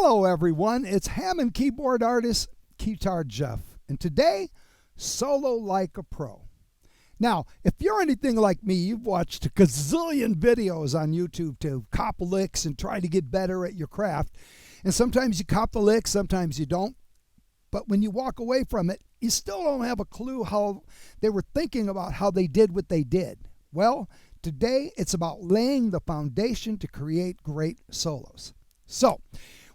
Hello everyone, it's Hammond keyboard artist Keytar Jeff, and today, solo like a pro. Now, if you're anything like me, you've watched a gazillion videos on YouTube to cop licks and try to get better at your craft, and sometimes you cop the licks, sometimes you don't, but when you walk away from it, you still don't have a clue how they were thinking about how they did what they did. Well, today it's about laying the foundation to create great solos. So,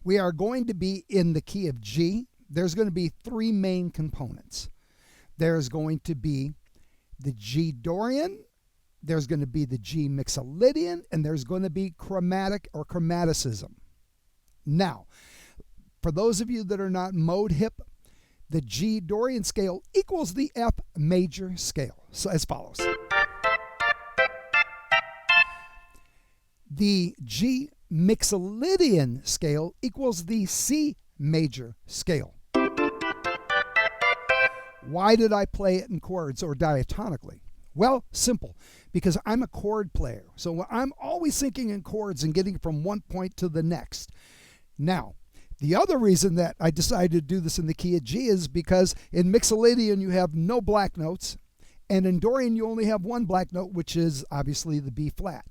we are going to be in the key of G. There's going to be three main components. There's going to be the G Dorian, there's going to be the G Mixolydian, and there's going to be chromatic or chromaticism. Now, for those of you that are not mode hip, the G Dorian scale equals the F major scale. So as follows. The G Mixolydian scale equals the C major scale. Why did I play it in chords or diatonically? Well, simple, because I'm a chord player. So I'm always thinking in chords and getting from one point to the next. Now, the other reason that I decided to do this in the key of G is because in Mixolydian you have no black notes, and in Dorian you only have one black note, which is obviously the B flat.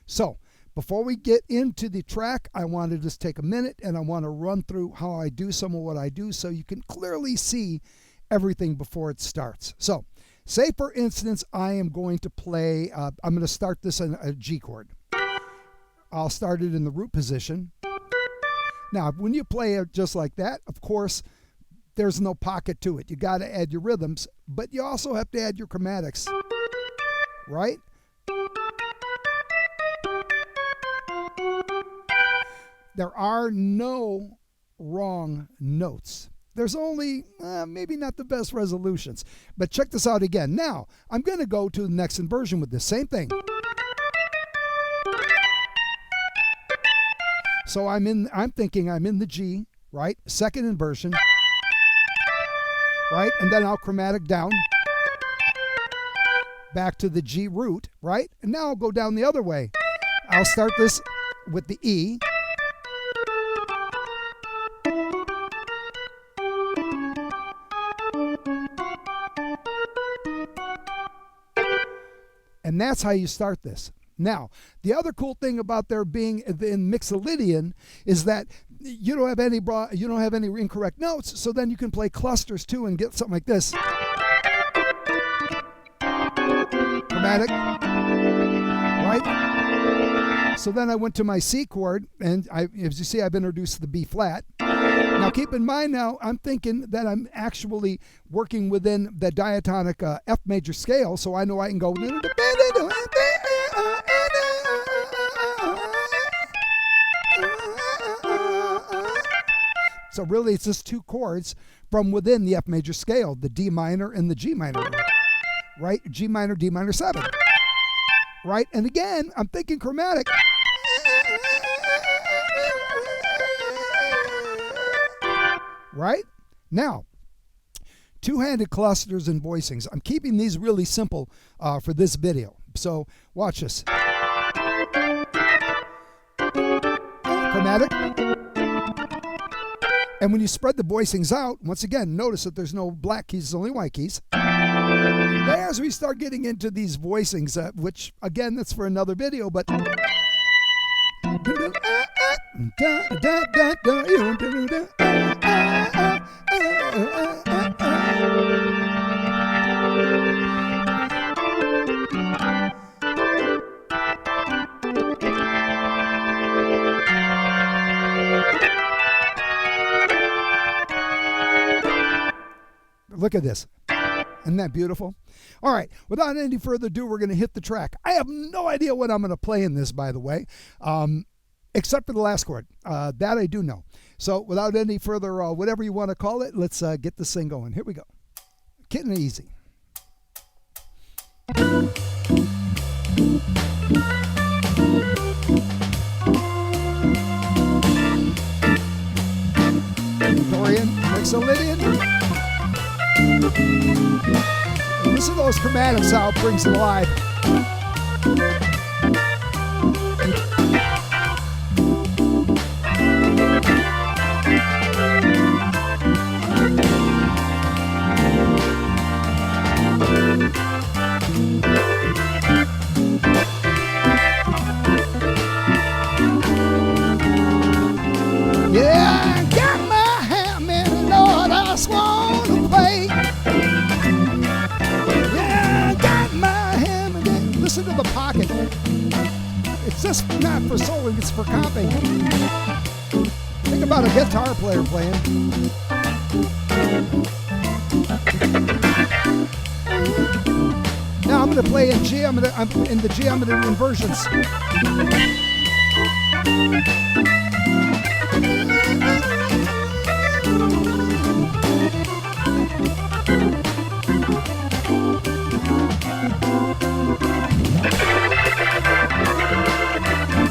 So, before we get into the track, I want to just take a minute and I want to run through how I do some of what I do so you can clearly see everything before it starts. So, say for instance, I am going to play, I'm going to start this in a G chord. I'll start it in the root position. Now, when you play it just like that, of course, there's no pocket to it. You got to add your rhythms, but you also have to add your chromatics, right? There are no wrong notes. There's only, maybe not the best resolutions. But check this out again. Now, I'm going to go to the next inversion with this same thing. So I'm thinking I'm in the G, right? Second inversion, right? And then I'll chromatic down, back to the G root, right? And now I'll go down the other way. I'll start this with the E. And that's how you start this. Now, the other cool thing about there being in Mixolydian is that you don't have any incorrect notes, so then you can play clusters too and get something like this. Chromatic, right? So then I went to my C chord, and as you see, I've introduced the B flat. Now keep in mind now, I'm thinking that I'm actually working within the diatonic F major scale, so I know I can go. So really it's just two chords from within the F major scale, the D minor and the G minor, right? G minor, D minor 7, right? And again, I'm thinking chromatic. Right? Now, two-handed clusters and voicings. I'm keeping these really simple for this video. So watch this. Chromatic. And when you spread the voicings out, once again, notice that there's no black keys, there's only white keys. As we start getting into these voicings, which, again, that's for another video, but... Look at this. Isn't that beautiful? All right, without any further ado, we're going to hit the track. I have no idea what I'm going to play in this, by the way, except for the last chord. That I do know. So without any further, whatever you want to call it, let's get this thing going. Here we go. Getting it easy. Dorian, Mixolydian. Listen to those chromatics, how it brings it alive. just not for soloing, it's for comping. Think about a guitar player playing. Now I'm going to play in G. I'm in the G. I'm going to do inversions.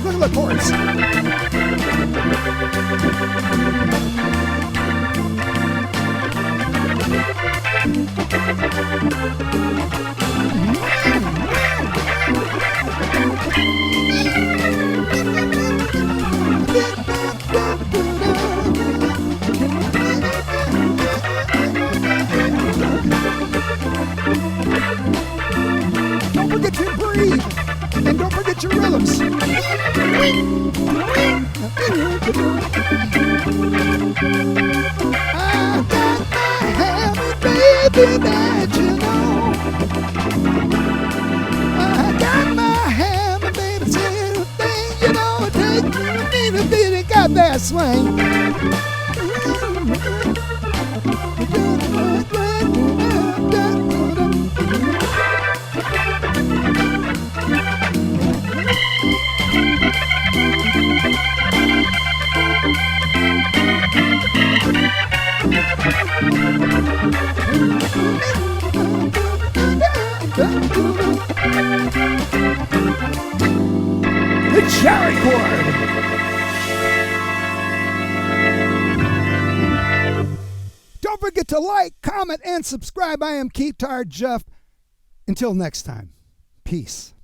Look at the chords. Don't forget to breathe, and don't forget your rhythms. I got my Hammond, baby, that you know. I got my Hammond, baby, say the thing, you know. Take me to beat it, got that swing. The cherry chord. Don't forget to like, comment, and subscribe. I am Keytar Jeff. Until next time, peace.